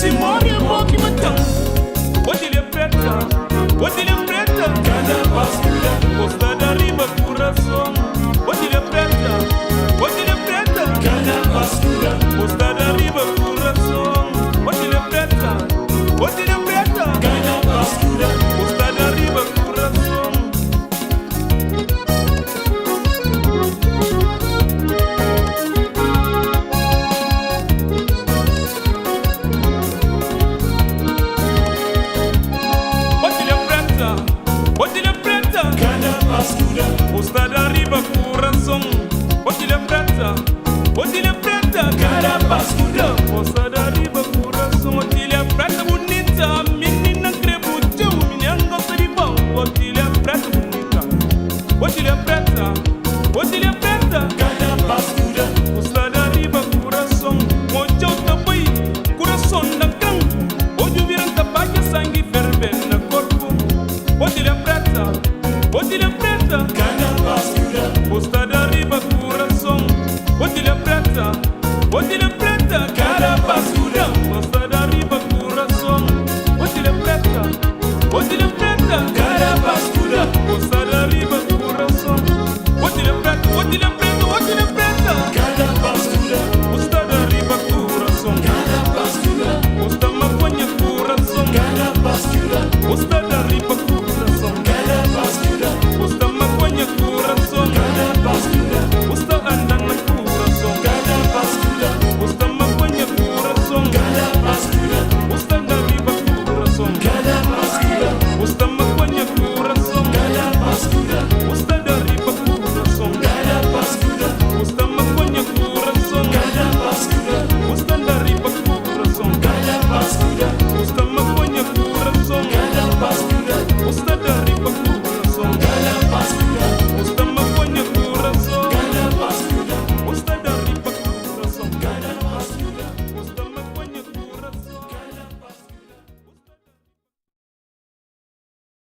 Simone Moki Matan. Otilia Preta, Otilia Preta, cada basura, costa da riba coração. Otilia Preta, Otilia Preta, cada basura, costa da riba coração. Otilia Preta, Otilia Preta, cada basura, costa da riba coração. Otilia Preta, cada basura, costa da riba coração. Otilia Preta, Otilia Preta, cada basura, costa da riba coração. Otilia Preta bonita, menina creputeu, menina gosta de pão. Otilia Preta bonita, Otilia Preta, Otilia Preta, cada basura, costa da riba coração. Mojau tabai, coração da cão. Hoje viram tabaca, sangue ferve na corpo. Otilia Preta, Otilia Preta, cada basura, costa da riba coração. Otilia Preta, Otilia Preta, cada basura.